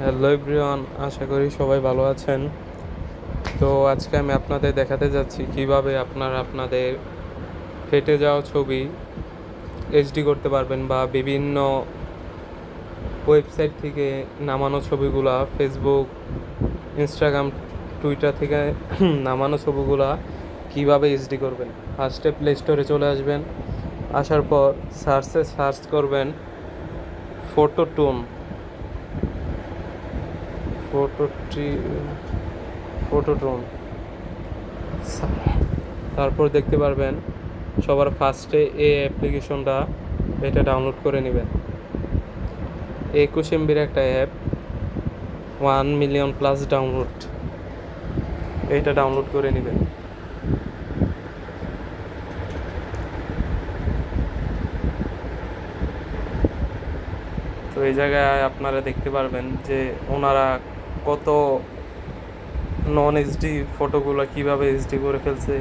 Hello everyone, আশা করি সবাই ভালো আছেন। তো আজকে আমি আপনাদের দেখাতে যাচ্ছি কিভাবে আপনারা আপনাদের ফেটে যাওয়া ছবি এইচডি করতে পারবেন, বা বিভিন্ন ওয়েবসাইট থেকে নামানো ছবিগুলা, ফেসবুক, ইনস্টাগ্রাম, টুইটার থেকে নামানো ছবিগুলা কিভাবে এইচডি করবেন। ফার্স্টে প্লে স্টোরে চলে আসবেন। আসার পর সার্চ করবেন ফটোটুন ফটোটি ফটোটুন তারপর দেখতে পারবেন সবার ফার্স্টে এই অ্যাপ্লিকেশনটা, এটা ডাউনলোড করে নেবেন। 21 MB একটা অ্যাপ, 1 মিলিয়ন প্লাস ডাউনলোড। এইটা ডাউনলোড করে নেবেন। তো এই জায়গায় আপনারা দেখতে পারবেন যে ওনারা কত নন এইচডি ফটোগুলো কিভাবে এইচডি করে ফেলছে।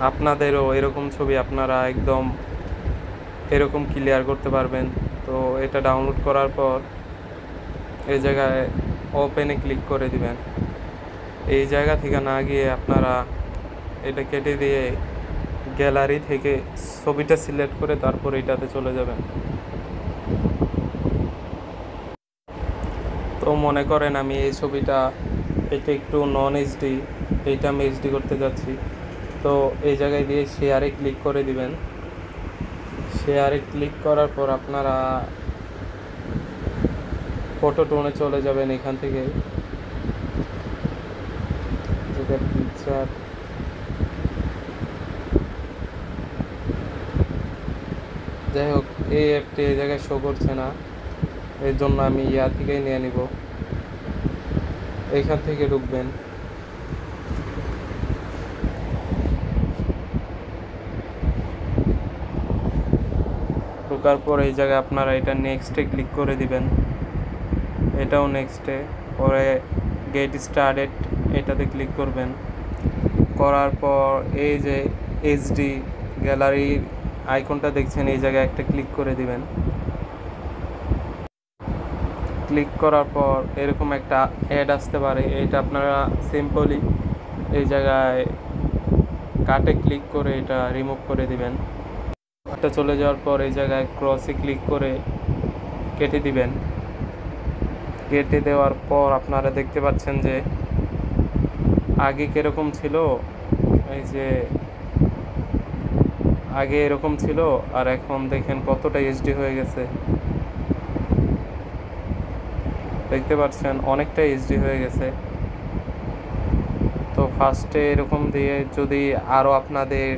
আপনাদেরও এরকম ছবি আপনারা একদম এরকম ক্লিয়ার করতে পারবেন। তো এটা ডাউনলোড করার পর এই জায়গায় ওপেনে ক্লিক করে দিবেন। এই জায়গা থেকে না গিয়ে আপনারা এটা কেটে দিয়ে গ্যালারি থেকে ছবিটা সিলেক্ট করে তারপর এটাতে চলে যাবেন। তো মনে করেন আমি এই ছবিটা, এটা একটু নন এইচডি, এইটা আমি এইচডি করতে যাচ্ছি। তো এই জায়গায় দিয়ে শেয়ারে ক্লিক করে দিবেন। শেয়ারে ক্লিক করার পর আপনারা ফটো টোনে চলে যাবেন। এখান থেকে যেটা পিকচার, যাই হোক এই অ্যাপটি এই জায়গায় শো করছে না, এর জন্য আমি ইয়া থেকেই নিয়ে নিব। এইখান থেকে ঢুকবেন। ঢোকার পর এই জায়গায় আপনারা এটা নেক্সটে ক্লিক করে দিবেন। এটাও নেক্সটে, পরে গেট স্টার্টেড এটাতে ক্লিক করবেন। করার পর এই যে এইচডি গ্যালারির আইকনটা দেখছেন, এই জায়গায় একটা ক্লিক করে দিবেন। ক্লিক করার পর এরকম একটা অ্যাড আসতে পারে, এটা আপনারা সিম্পলি এই জায়গায় কাটে ক্লিক করে এটা রিমুভ করে দিবেন। এটা চলে যাওয়ার পর এই জায়গায় ক্রসে ক্লিক করে কেটে দিবেন। কেটে দেওয়ার পর আপনারা দেখতে পাচ্ছেন যে আগে কীরকম ছিল, এই যে আগে এরকম ছিল আর এখন দেখেন কতটা এইচডি হয়ে গেছে। দেখতে পাচ্ছেন অনেকটা এইচডি হয়ে গেছে। তো ফার্স্টে এরকম দিয়ে যদি আরও আপনাদের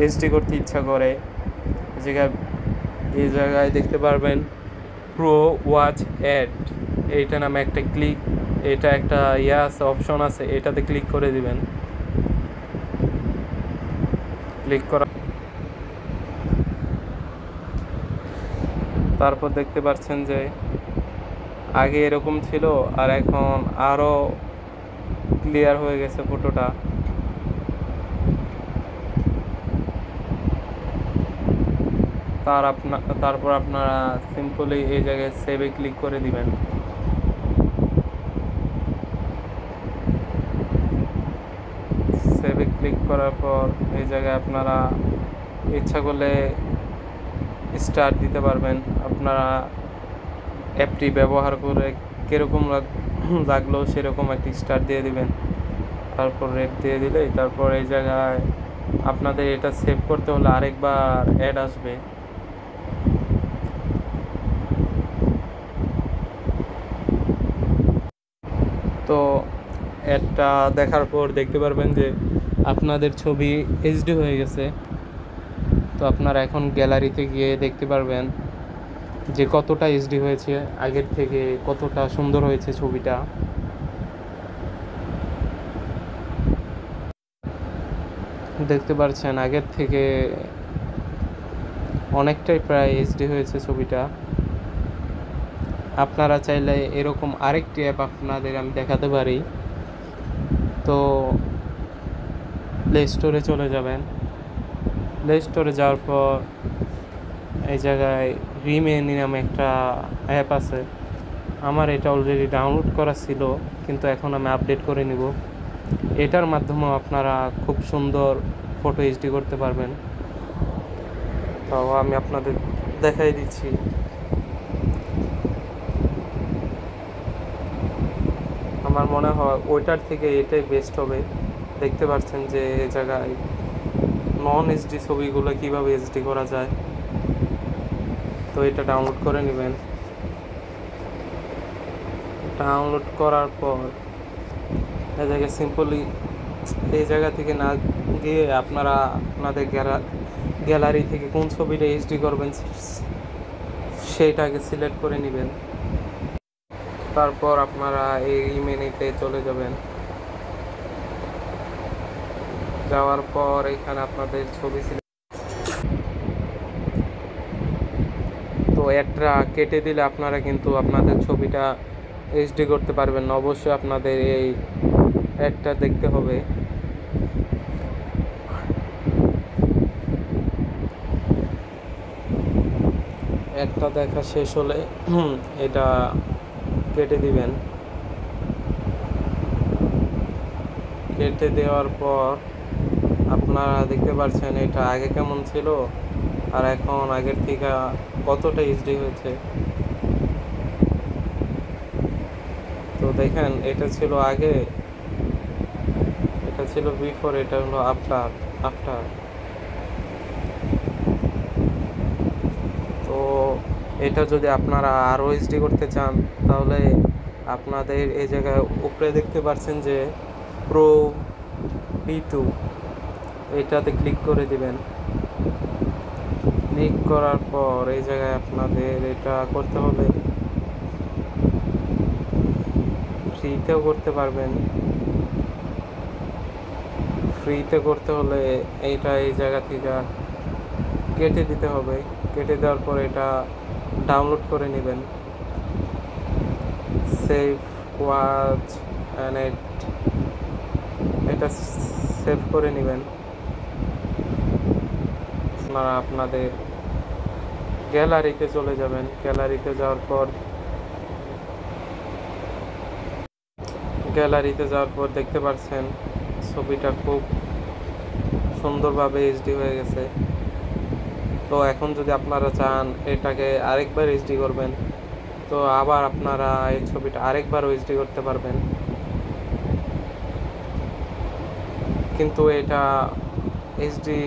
এইচডি করতে ইচ্ছা করে, এই জায়গায় দেখতে পারবেন প্রো ওয়াচ অ্যাড, এইটা নামে একটা ক্লিক, এটা একটা আছে, অপশন আছে, এটাতে ক্লিক করে দিবেন। ক্লিক করা তারপর দেখতে পাচ্ছেন যে আগে এরকম ছিল আর এখন আরও ক্লিয়ার হয়ে গেছে ফটোটা। তারপর আপনারা সিম্পলি এই জায়গায় সেভে ক্লিক করে দিবেন। সেভে ক্লিক করার পর এই জায়গায় আপনারা ইচ্ছা করলে স্টার দিতে পারবেন। আপনারা অ্যাপটি ব্যবহার করে কীরকম লাগলো সেরকম একটি স্টার দিয়ে দিবেন। তারপর রেট দিয়ে দিলেই তারপর এই জায়গায় আপনাদের এটা সেভ করতে হলে আরেকবার অ্যাড আসবে। তো অ্যাডটা দেখার পর দেখতে পারবেন যে আপনাদের ছবি এইচডি হয়ে গেছে। তো আপনারা এখন গ্যালারিতে গিয়ে দেখতে পারবেন যে কতটা এইচডি হয়েছে, আগের থেকে কতটা সুন্দর হয়েছে ছবিটা। দেখতে পাচ্ছেন আগের থেকে অনেকটাই প্রায় এইচডি হয়েছে ছবিটা। আপনারা চাইলে এরকম আরেকটি অ্যাপ আপনাদের আমি দেখাতে পারি। তো প্লে স্টোরে চলে যাবেন। প্লে স্টোরে যাওয়ার পর এই জায়গায় রিমেনি নামে একটা অ্যাপ আছে। আমার এটা অলরেডি ডাউনলোড করা ছিল, কিন্তু এখন আমি আপডেট করে নিব। এটার মাধ্যমেও আপনারা খুব সুন্দর ফটো এইচডি করতে পারবেন। তো আমি আপনাদের দেখাই দিচ্ছি। আমার মনে হয় ওইটার থেকে এটাই বেস্ট হবে। দেখতে পাচ্ছেন যে এই জায়গায় নন এইচডি ছবিগুলো কিভাবে এইচডি করা যায়। তো এটা ডাউনলোড করে নেবেন। ডাউনলোড করার পর এই জায়গায় সিম্পলি এই জায়গা থেকে না গিয়ে আপনারা আপনাদের গ্যালারি থেকে কোন ছবিটা এইচডি করবেন সেইটাকে সিলেক্ট করে নেবেন। তারপর আপনারা এই মেনুতে চলে যাবেন। যাওয়ার পর এখানে আপনাদের ছবি তো একটা কেটে দিলে আপনারা কিন্তু আপনাদের ছবিটা এইচডি করতে পারবেন না। অবশ্যই আপনাদের এই অ্যাডটা দেখতে হবে। অ্যাডটা দেখা শেষ হলে এটা কেটে দিবেন। কেটে দেওয়ার পর আপনারা দেখতে পাচ্ছেন এটা আগে কেমন ছিল আর এখন আগের থেকে কতটা এইচডি হয়েছে। তো দেখেন এটা ছিল আগে, এটা ছিল বিফোর, এটা হলো আফটার। তো এটা যদি আপনারা আরও এইচডি করতে চান তাহলে আপনাদের এই জায়গায় উপরে দেখতে পাচ্ছেন যে প্রো P2, এটাতে ক্লিক করে দিবেন। ক্লিক করার পর এই জায়গায় আপনাদের এটা করতে হলে ফ্রিতেও করতে পারবেন। ফ্রিতে করতে হলে এইটা এই জায়গা থেকে কেটে দিতে হবে। কেটে দেওয়ার পর এটা ডাউনলোড করে নেবেন। সেভ ওয়াচ অ্যান্ড এটা সেভ করে নেবেন। আপনারা আপনাদের গ্যালারিতে চলে যাবেন। গ্যালারিতে যাওয়ার পর দেখতে পাচ্ছেন ছবিটা খুব সুন্দরভাবে এইচডি হয়ে গেছে। তো এখন যদি আপনারা চান এটাকে আরেকবার এইচডি করবেন, তো আবার আপনারা এই ছবিটা আরেকবার এইচডি করতে পারবেন। কিন্তু এটা এইচডি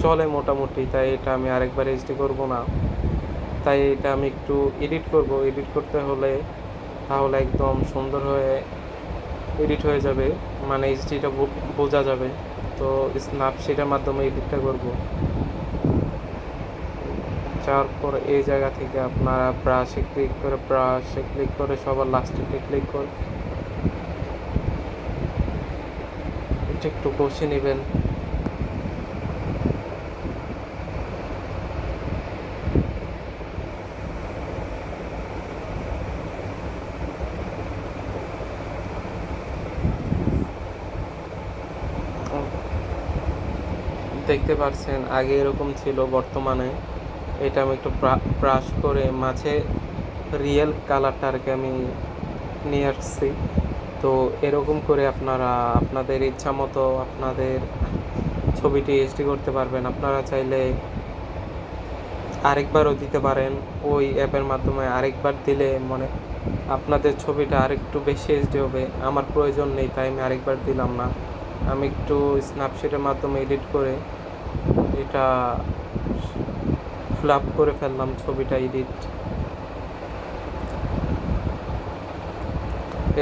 চলে মোটামুটি, তাই এটা আমি আরেকবার এইচডি করব না। তাই এটা আমি একটু এডিট করব। এডিট করতে হলে তাহলে একদম সুন্দর হয়ে এডিট হয়ে যাবে, মানে এইচডিটা বোঝা যাবে। তো স্ন্যাপশিটের মাধ্যমে এডিটটা করব। যাওয়ার পর এই জায়গা থেকে আপনারা ব্রাশে ক্লিক করে সবার লাস্টে ক্লিক করে এটা একটু বসে নেবেন। দেখতে পাচ্ছেন আগে এরকম ছিল, বর্তমানে এটা আমি একটু ব্রাশ করে মাঝে রিয়েল কালারটাকে আমি নিয়ে আসছি। তো এরকম করে আপনারা আপনাদের ইচ্ছা মতো আপনাদের ছবিটি এইচডি করতে পারবেন। আপনারা চাইলে আরেকবারও দিতে পারেন। ওই অ্যাপের মাধ্যমে আরেকবার দিলে মানে আপনাদের ছবিটা আরেকটু বেশি এইচডি হবে। আমার প্রয়োজন নেই, তাই আমি আরেকবার দিলাম না। আমি একটু স্ন্যাপশিটের মাধ্যমে এডিট করে এটা ফ্ল্যাপ করে ফেললাম ছবিটা এডিট।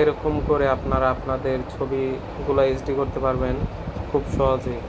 এরকম করে আপনারা আপনাদের ছবিগুলো এইচডি করতে পারবেন খুব সহজেই।